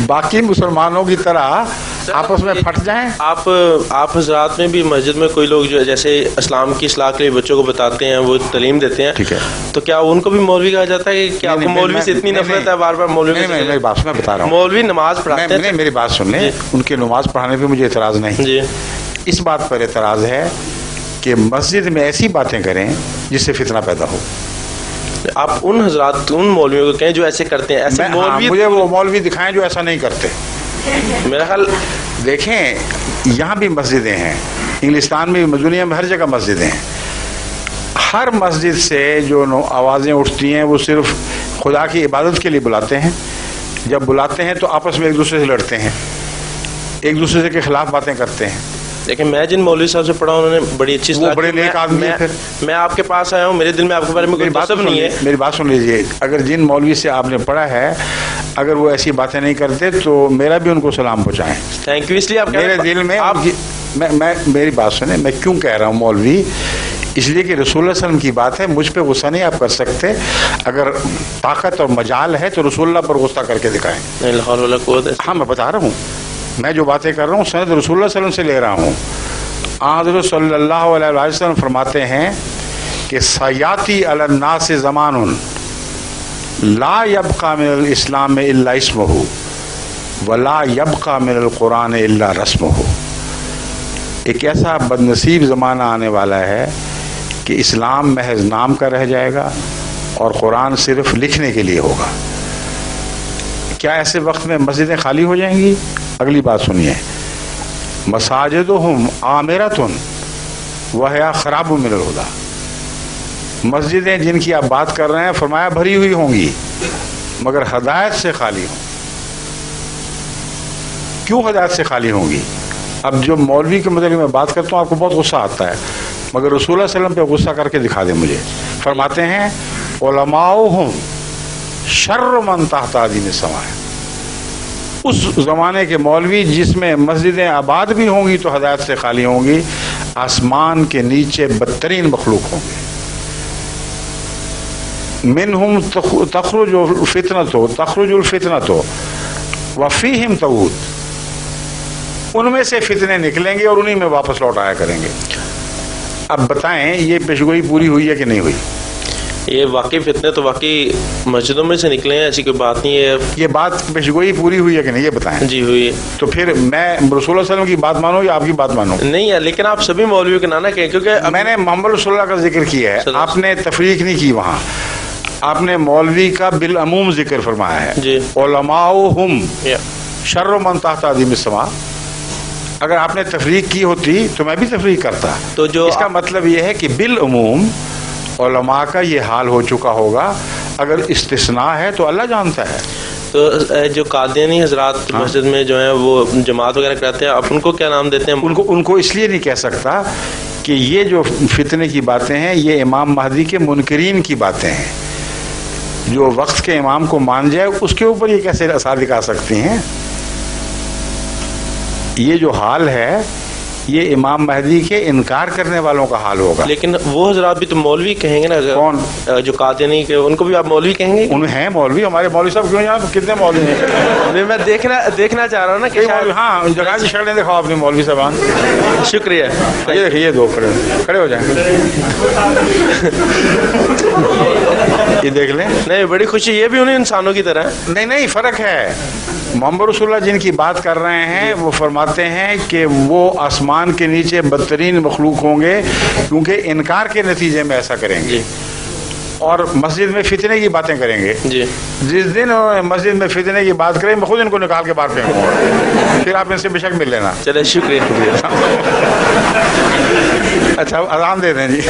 बाकी मुसलमानों की तरह आपस में फट जाएं। आप हजरात में भी मस्जिद में कोई लोग जो है जैसे इस्लाम की इस्लाह के लिए बच्चों को बताते हैं, वो तालीम देते हैं, ठीक है, तो क्या उनको भी मौलवी कहा जाता है कि आपको मौलवी से इतनी नफरत है बार बार मौलवी? मेरी बात मैं बता रहा हूँ, मौलवी नमाज पढ़ाते हैं। मेरी बात सुन लें, उनकी नमाज पढ़ाने पर मुझे एतराज़ नहीं जी। इस बात पर एतराज़ है कि मस्जिद में ऐसी बातें करें जिससे फितना पैदा हो। आप उन हजरात, उन मौलवियों को कहें जो ऐसे करते हैं, ऐसे मौलवी। मुझे वो मौलवी दिखाएं जो ऐसा नहीं करते। मेरा ख्याल देखें, यहाँ भी मस्जिदें हैं, इंग्लिस्तान में भी, दुनिया में हर जगह मस्जिदें हैं। हर मस्जिद से जो आवाज़ें उठती हैं वो सिर्फ खुदा की इबादत के लिए बुलाते हैं। जब बुलाते हैं तो आपस में एक दूसरे से लड़ते हैं, एक दूसरे के खिलाफ बातें करते हैं। लेकिन मैं जिन मौलवी साहब से पढ़ा उन्होंने बड़ी अच्छी वो बड़े नेक आदमी है। फिर मैं आपके पास आया हूँ, मेरे दिल में आपके बारे में कोई बात नहीं है। मेरी बात सुन लीजिए, अगर जिन मौलवी से आपने पढ़ा है अगर वो ऐसी बातें नहीं करते तो मेरा भी उनको सलाम पहुँचाएं। Thank you. इसलिए आप मेरे दिल में मैं मेरी बात सुने, मैं क्यों कह रहा हूँ मौलवी, इसलिए कि रसूल सल्लल्लाहु अलैहि वसल्लम की बात है, मुझ पे गुस्सा नहीं आप कर सकते। अगर ताकत और मजाल है तो रसूलुल्लाह पर गुस्सा करके दिखाएं। हाँ, मैं बता रहा हूँ, मैं जो बातें कर रहा हूँ सनद रसूलुल्लाह सल्लल्लाहु अलैहि वसल्लम से ले रहा हूँ। हज़रत सल्लल्लाहु अलैहि वसल्लम फरमाते हैं कि सयाती अलन्नास ज़मानुन ला यबका मिनल इस्लाम इल्ला इस्मुहु वला यबका मिनल कुरान इल्ला रस्मुहु। एक ऐसा बदनसीब ज़माना आने वाला है कि इस्लाम महज नाम का रह जाएगा और कुरान सिर्फ लिखने के लिए होगा। क्या ऐसे वक्त में मस्जिदें खाली हो जाएंगी? अगली बात सुनिए, मसाजिदुहुम आमिरतुन वहिया खराबु मिनल हुदा। मस्जिदें जिनकी आप बात कर रहे हैं फरमाया भरी हुई होंगी मगर हदायत से खाली हों। क्यों हदायत से खाली होंगी? अब जो मौलवी के मतलब मैं बात करता हूँ आपको बहुत गुस्सा आता है, मगर रसूलुल्लाह सल्लल्लाहु अलैहि वसल्लम पे गुस्सा करके दिखा दे मुझे। फरमाते हैं उलमाउहुम शर्र मन तहत आदिम समाए। उस ज़माने के मौलवी जिसमें मस्जिदें आबाद भी होंगी तो हदायत से खाली होंगी, आसमान के नीचे बदतरीन मखलूक होंगे। मिनहुम तखरुजुल फितनतो वफ़ीहिम तऊद। उनमें से फितने निकलेंगे और उन्हीं में वापस लौट आया करेंगे। अब बताएं ये पेशगोई पूरी हुई है कि नहीं हुई? ये वाकई फितने तो वाकई मस्जिदों में से निकले हैं, ऐसी कोई बात नहीं है। ये बात पेशगोई पूरी हुई है कि नहीं ये बताएं? जी हुई है। तो फिर मैं रसूल सल्लल्लाहु अलैहि वसल्लम की बात मानूं या आपकी बात मानूं? नहीं है, लेकिन आप सभी मौलवियों के नाना कहें, क्योंकि मैंने मोहम्मद रसूलुल्लाह का जिक्र किया है, आपने तफरीक नहीं की। वहाँ आपने मौलवी का बिल अमूम जिक्र फरमाया है जी। उलमाउहुम शर्र मन तहत आदिम समा। अगर आपने तफरीक की होती तो मैं भी तफरीक करता। तो जो इसका मतलब यह है कि बिल अमूम उलमा का ये हाल हो चुका होगा। अगर इस्तिस्ना है तो अल्लाह जानता है। तो जो कादियानी हजरात मस्जिद में जो है वो जमात वगैरह कराते हैं, आप उनको क्या नाम देते हैं? उनको इसलिए नहीं कह सकता कि ये जो फितने की बातें हैं ये इमाम महदी के मुनकरीन की बातें हैं। जो वक्त के इमाम को मान जाए उसके ऊपर ये कैसे असर दिखा सकती हैं? ये जो हाल है ये इमाम महदी के इनकार करने वालों का हाल होगा। लेकिन वो हजरात भी तो मौलवी कहेंगे ना। कौन? जो कादियानी के, उनको भी आप मौलवी कहेंगे? उन्हें हैं मौलवी, हमारे मौलवी साहब क्यों यहाँ कितने मौलवी हैं? मैं देखना चाह रहा हूँ ना कि हाँ जगह की शक्लें दिखाओ अपनी मौलवी साहबान। शुक्रिया। ये देखिए, ये दो खड़े हो जाएंगे, ये देख लें। नहीं, बड़ी खुशी, ये भी उन्हीं इंसानों की तरह है। नहीं, फर्क है। मोहम्मद रसूलुल्लाह जिनकी बात कर रहे हैं वो फरमाते हैं कि वो आसमान के नीचे बदतरीन मखलूक होंगे क्योंकि इनकार के नतीजे में ऐसा करेंगे और मस्जिद में फितने की बातें करेंगे जी। जिस दिन मस्जिद में फितने की बात करें मैं खुद इनको निकाल के बाहर फेंकूंगा, फिर आप इनसे बेशक मिल लेना। चलिए, शुक्रिया। अच्छा, अज़ान दे दें जी।